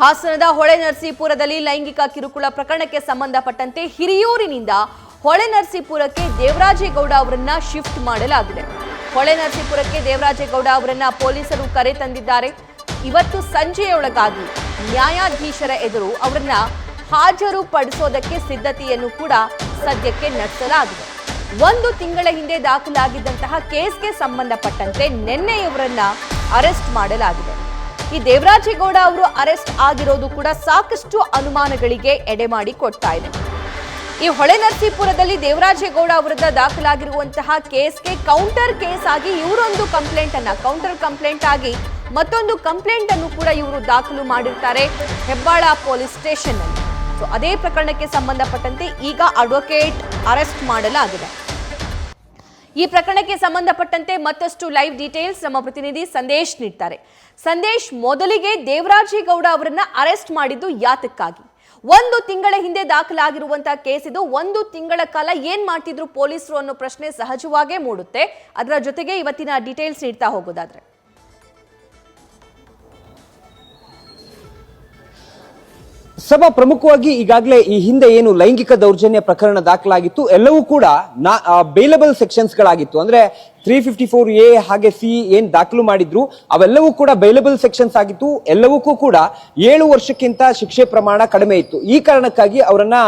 ಹಾಸನದ ಹೊಳೆನರಸೀಪುರದಲ್ಲಿ ಲೈಂಗಿಕ ಕಿರುಕುಳ ಪ್ರಕರಣಕ್ಕೆ ಸಂಬಂಧಪಟ್ಟಂತೆ ಹಿರಿಯೂರಿನಿಂದ ಹೊಳೆನರಸೀಪುರಕ್ಕೆ ದೇವರಾಜೇಗೌಡ ಅವರನ್ನ ಶಿಫ್ಟ್ ಮಾಡಲಾಗಿದೆ. ಹೊಳೆನರಸೀಪುರಕ್ಕೆ ದೇವರಾಜೇಗೌಡ ಅವರನ್ನ ಪೊಲೀಸರು ಕರೆ ತಂದಿದ್ದಾರೆ. ಇವತ್ತು ಸಂಜೆಯೊಳಗಾಗಿ ನ್ಯಾಯಾಧೀಶರ ಎದುರು ಅವರನ್ನ ಹಾಜರುಪಡಿಸೋದಕ್ಕೆ ಸಿದ್ಧತೆಯನ್ನು ಕೂಡ ಸದ್ಯಕ್ಕೆ ನಡೆಸಲಾಗಿದೆ. 1 ತಿಂಗಳ ಹಿಂದೆ ದಾಖಲಾಗಿದ್ದಂತಹ ಕೇಸ್ಗೆ ಸಂಬಂಧಪಟ್ಟಂತೆ ನಿನ್ನೆ ಇವರನ್ನ ಅರೆಸ್ಟ್ ಮಾಡಲಾಗಿದೆ. ಈ ದೇವರಾಜೇಗೌಡ ಅವರು ಅರೆಸ್ಟ್ ಆಗಿರೋದು ಕೂಡ ಸಾಕಷ್ಟು ಅನುಮಾನಗಳಿಗೆ ಎಡೆಮಾಡಿ ಕೊಡ್ತಾ ಇದೆ. ಈ ಹೊಳೆನರಸೀಪುರದಲ್ಲಿ ದೇವರಾಜೇಗೌಡ ಅವರಿಂದ ದಾಖಲಾಗಿರುವಂತಹ ಕೇಸ್ಗೆ ಕೌಂಟರ್ ಕೇಸ್ ಆಗಿ ಇವರೊಂದು ಕೌಂಟರ್ ಕಂಪ್ಲೇಂಟ್ ಆಗಿ ಮತ್ತೊಂದು ಕಂಪ್ಲೇಂಟ್ ಅನ್ನು ಕೂಡ ಇವರು ದಾಖಲು ಮಾಡಿರ್ತಾರೆ ಹೆಬ್ಬಾಳ ಪೊಲೀಸ್ ಸ್ಟೇಷನ್ ಅಲ್ಲಿ. ಸೊ ಅದೇ ಪ್ರಕರಣಕ್ಕೆ ಸಂಬಂಧಪಟ್ಟಂತೆ ಈಗ ಅಡ್ವೊಕೇಟ್ ಅರೆಸ್ಟ್ ಮಾಡಲಾಗಿದೆ. ಈ ಪ್ರಕರಣಕ್ಕೆ ಸಂಬಂಧಪಟ್ಟಂತೆ ಮತ್ತಷ್ಟು ಲೈವ್ ಡೀಟೇಲ್ಸ್ ನಮ್ಮ ಪ್ರತಿನಿಧಿ ಸಂದೇಶ್ ನೀಡ್ತಾರೆ. ಸಂದೇಶ್, ಮೊದಲಿಗೆ ದೇವರಾಜೇಗೌಡ ಅವರನ್ನ ಅರೆಸ್ಟ್ ಮಾಡಿದ್ದು ಯಾತಕ್ಕಾಗಿ? 1 ತಿಂಗಳ ಹಿಂದೆ ದಾಖಲಾಗಿರುವಂತಹ ಕೇಸ್ ಇದು. 1 ತಿಂಗಳ ಕಾಲ ಏನ್ ಮಾಡ್ತಿದ್ರು ಪೊಲೀಸರು ಅನ್ನೋ ಪ್ರಶ್ನೆ ಸಹಜವಾಗೇ ಮೂಡುತ್ತೆ. ಅದರ ಜೊತೆಗೆ ಇವತ್ತಿನ ಡೀಟೇಲ್ಸ್ ನೀಡ್ತಾ ಹೋಗೋದಾದ್ರೆ ಸಭಾ ಪ್ರಮುಖವಾಗಿ ಈಗಾಗಲೇ ಈ ಹಿಂದೆ ಏನು ಲೈಂಗಿಕ ದೌರ್ಜನ್ಯ ಪ್ರಕರಣ ದಾಖಲಾಗಿತ್ತು ಎಲ್ಲವೂ ಕೂಡ ಬೇಲಬಲ್ ಸೆಕ್ಷನ್ಸ್ ಗಳಾಗಿತ್ತು. ಅಂದ್ರೆ 354A ಹಾಗೆ ಸಿ ಏನ್ ದಾಖಲು ಮಾಡಿದ್ರು ಅವೆಲ್ಲವೂ ಕೂಡ ಬೇಲಬಲ್ ಸೆಕ್ಷನ್ಸ್ ಆಗಿತ್ತು. ಎಲ್ಲವಕ್ಕೂ ಕೂಡ 7 ವರ್ಷಕ್ಕಿಂತ ಶಿಕ್ಷೆ ಪ್ರಮಾಣ ಕಡಿಮೆ ಇತ್ತು. ಈ ಕಾರಣಕ್ಕಾಗಿ ಅವರನ್ನ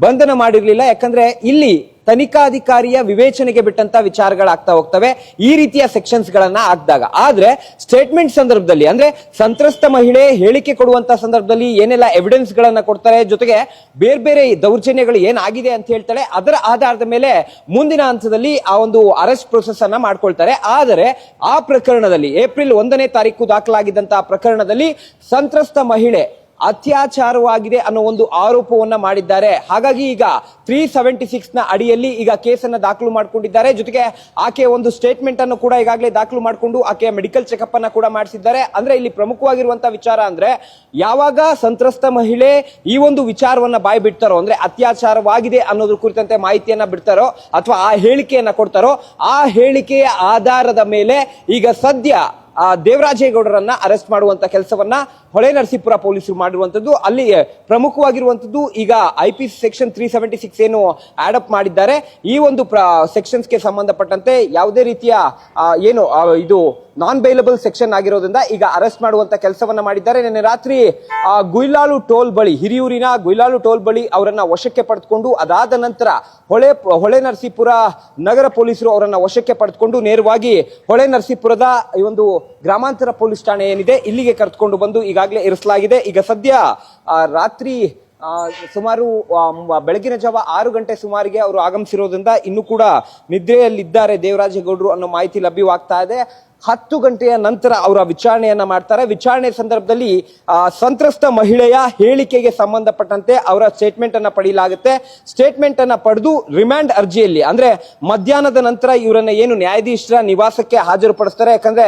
ಬಂಧನ ಮಾಡಿರ್ಲಿಲ್ಲ. ಯಾಕಂದ್ರೆ ಇಲ್ಲಿ ತನಿಖಾಧಿಕಾರಿಯ ವಿವೇಚನೆಗೆ ಬಿಟ್ಟಂತ ವಿಚಾರಗಳಾಗ್ತಾ ಹೋಗ್ತವೆ ಈ ರೀತಿಯ ಸೆಕ್ಷನ್ಸ್ ಗಳನ್ನ ಹಾಕಿದಾಗ. ಆದ್ರೆ ಸ್ಟೇಟ್ಮೆಂಟ್ ಸಂದರ್ಭದಲ್ಲಿ ಅಂದ್ರೆ ಸಂತ್ರಸ್ತ ಮಹಿಳೆ ಹೇಳಿಕೆ ಕೊಡುವಂತ ಸಂದರ್ಭದಲ್ಲಿ ಏನೆಲ್ಲ ಎವಿಡೆನ್ಸ್ ಗಳನ್ನ ಕೊಡ್ತಾರೆ, ಜೊತೆಗೆ ಬೇರೆ ಬೇರೆ ದೌರ್ಜನ್ಯಗಳು ಏನಾಗಿದೆ ಅಂತ ಹೇಳ್ತಾಳೆ, ಅದರ ಆಧಾರದ ಮೇಲೆ ಮುಂದಿನ ಹಂತದಲ್ಲಿ ಆ ಒಂದು ಅರೆಸ್ಟ್ ಪ್ರೊಸೆಸ್ ಅನ್ನ ಮಾಡ್ಕೊಳ್ತಾರೆ. ಆದರೆ ಆ ಪ್ರಕರಣದಲ್ಲಿ ಏಪ್ರಿಲ್ 1ನೇ ತಾರೀಕು ದಾಖಲಾಗಿದ್ದಂತಹ ಪ್ರಕರಣದಲ್ಲಿ ಸಂತ್ರಸ್ತ ಮಹಿಳೆ ಅತ್ಯಾಚಾರವಾಗಿದೆ ಅನ್ನೋ ಒಂದು ಆರೋಪವನ್ನ ಮಾಡಿದ್ದಾರೆ. ಹಾಗಾಗಿ ಈಗ 376 ನ ಅಡಿಯಲ್ಲಿ ಈಗ ಕೇಸನ್ನ ದಾಖಲು ಮಾಡಿಕೊಂಡಿದ್ದಾರೆ. ಜೊತೆಗೆ ಆಕೆಯ ಒಂದು ಸ್ಟೇಟ್ಮೆಂಟ್ ಅನ್ನು ಕೂಡ ಈಗಾಗಲೇ ದಾಖಲು ಮಾಡಿಕೊಂಡು ಆಕೆಯ ಮೆಡಿಕಲ್ ಚೆಕಪ್ ಅನ್ನ ಕೂಡ ಮಾಡಿಸಿದ್ದಾರೆ. ಅಂದ್ರೆ ಇಲ್ಲಿ ಪ್ರಮುಖವಾಗಿರುವಂತಹ ವಿಚಾರ ಅಂದ್ರೆ ಯಾವಾಗ ಸಂತ್ರಸ್ತ ಮಹಿಳೆ ಈ ಒಂದು ವಿಚಾರವನ್ನ ಬಾಯಿ ಬಿಡ್ತಾರೋ, ಅಂದ್ರೆ ಅತ್ಯಾಚಾರವಾಗಿದೆ ಅನ್ನೋದ್ರ ಕುರಿತಂತೆ ಮಾಹಿತಿಯನ್ನ ಬಿಡ್ತಾರೋ ಅಥವಾ ಆ ಹೇಳಿಕೆಯನ್ನ ಕೊಡ್ತಾರೋ, ಆ ಹೇಳಿಕೆಯ ಆಧಾರದ ಮೇಲೆ ಈಗ ಸದ್ಯ ದೇವರಾಜೇಗೌಡರನ್ನ ಅರೆಸ್ಟ್ ಮಾಡುವಂತ ಕೆಲಸವನ್ನ ಹೊಳೆನರಸೀಪುರ ಪೊಲೀಸರು ಮಾಡಿರುವಂತದ್ದು. ಅಲ್ಲಿ ಪ್ರಮುಖವಾಗಿರುವಂತದ್ದು ಈಗ IPC ಸೆಕ್ಷನ್ 376 ಏನು ಆಡ್ ಅಪ್ ಮಾಡಿದ್ದಾರೆ. ಈ ಒಂದು ಸೆಕ್ಷನ್ಸ್ಗೆ ಸಂಬಂಧಪಟ್ಟಂತೆ ಯಾವುದೇ ರೀತಿಯ ಏನು ಇದು ನಾನ್ ಬೈಲಬಲ್ ಸೆಕ್ಷನ್ ಆಗಿರೋದ್ರಿಂದ ಈಗ ಅರೆಸ್ಟ್ ಮಾಡುವಂತ ಕೆಲಸವನ್ನ ಮಾಡಿದ್ದಾರೆ. ನಿನ್ನೆ ರಾತ್ರಿ ಗುಯ್ಲಾಲು ಟೋಲ್ ಬಳಿ, ಹಿರಿಯೂರಿನ ಗುಯ್ಲಾಲು ಟೋಲ್ ಬಳಿ ಅವರನ್ನ ವಶಕ್ಕೆ ಪಡೆದುಕೊಂಡು ಅದಾದ ನಂತರ ಹೊಳೆನರಸೀಪುರ ನಗರ ಪೊಲೀಸರು ಅವರನ್ನ ವಶಕ್ಕೆ ಪಡೆದುಕೊಂಡು ನೇರವಾಗಿ ಹೊಳೆನರಸೀಪುರದ ಈ ಒಂದು ಗ್ರಾಮಾಂತರ ಪೊಲೀಸ್ ಠಾಣೆ ಏನಿದೆ ಇಲ್ಲಿಗೆ ಕರೆದುಕೊಂಡು ಬಂದು ಈಗಾಗಲೇ ಇರಿಸಲಾಗಿದೆ. ಈಗ ಸದ್ಯ ರಾತ್ರಿ ಸುಮಾರು ಬೆಳಗಿನ ಜಾವ 6 ಗಂಟೆ ಸುಮಾರಿಗೆ ಅವರು ಆಗಮಿಸಿರೋದ್ರಿಂದ ಇನ್ನೂ ಕೂಡ ನಿದ್ರೆಯಲ್ಲಿದ್ದಾರೆ ದೇವರಾಜೇಗೌಡರು ಅನ್ನೋ ಮಾಹಿತಿ ಲಭ್ಯವಾಗ್ತಾ ಇದೆ. 10 ಗಂಟೆಯ ನಂತರ ಅವರ ವಿಚಾರಣೆಯನ್ನ ಮಾಡ್ತಾರೆ. ವಿಚಾರಣೆ ಸಂದರ್ಭದಲ್ಲಿ ಸಂತ್ರಸ್ತ ಮಹಿಳೆಯ ಹೇಳಿಕೆಗೆ ಸಂಬಂಧಪಟ್ಟಂತೆ ಅವರ ಸ್ಟೇಟ್ಮೆಂಟ್ ಅನ್ನ ಪಡೆಯಲಾಗುತ್ತೆ. ಸ್ಟೇಟ್ಮೆಂಟ್ ಅನ್ನ ಪಡೆದು ರಿಮ್ಯಾಂಡ್ ಅರ್ಜಿಯಲ್ಲಿ ಅಂದ್ರೆ ಮಧ್ಯಾಹ್ನದ ನಂತರ ಇವರನ್ನ ಏನು ನ್ಯಾಯಾಧೀಶರ ನಿವಾಸಕ್ಕೆ ಹಾಜರುಪಡಿಸ್ತಾರೆ. ಯಾಕಂದ್ರೆ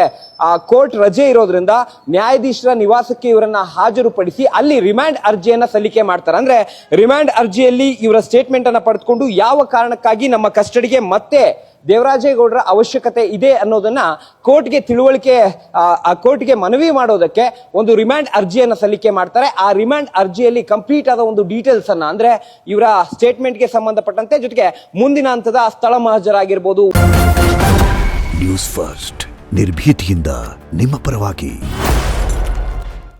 ಕೋರ್ಟ್ ರಜೆ ಇರೋದ್ರಿಂದ ನ್ಯಾಯಾಧೀಶರ ನಿವಾಸಕ್ಕೆ ಇವರನ್ನ ಹಾಜರುಪಡಿಸಿ ಅಲ್ಲಿ ರಿಮ್ಯಾಂಡ್ ಅರ್ಜಿಯನ್ನ ಸಲ್ಲಿಕೆ ಮಾಡ್ತಾರೆ. ಅಂದ್ರೆ ರಿಮ್ಯಾಂಡ್ ಅರ್ಜಿಯಲ್ಲಿ ಇವರ ಸ್ಟೇಟ್ಮೆಂಟ್ ಅನ್ನ ಪಡೆದುಕೊಂಡು ಯಾವ ಕಾರಣಕ್ಕಾಗಿ ನಮ್ಮ ಕಸ್ಟಡಿಗೆ ಮತ್ತೆ ದೇವರಾಜೇಗೌಡರ ಅವಶ್ಯಕತೆ ಇದೆ ಅನ್ನೋದನ್ನ ಕೋರ್ಟ್ಗೆ ಮನವಿ ಮಾಡೋದಕ್ಕೆ ಒಂದು ರಿಮ್ಯಾಂಡ್ ಅರ್ಜಿಯನ್ನ ಸಲ್ಲಿಕೆ ಮಾಡ್ತಾರೆ. ಆ ರಿಮ್ಯಾಂಡ್ ಅರ್ಜಿಯಲ್ಲಿ ಕಂಪ್ಲೀಟ್ ಆದ ಒಂದು ಡೀಟೇಲ್ಸ್ ಅನ್ನ ಅಂದ್ರೆ ಇವರ ಸ್ಟೇಟ್ಮೆಂಟ್ಗೆ ಸಂಬಂಧಪಟ್ಟಂತೆ ಜೊತೆಗೆ ಮುಂದಿನ ಹಂತದ ಸ್ಥಳ ಮಹಾಜರಾಗಿರ್ಬೋದು. ನ್ಯೂಸ್ ಫಸ್ಟ್ ನಿರ್ಭೀತಿಯಿಂದ ನಿಮ್ಮ ಪರವಾಗಿ.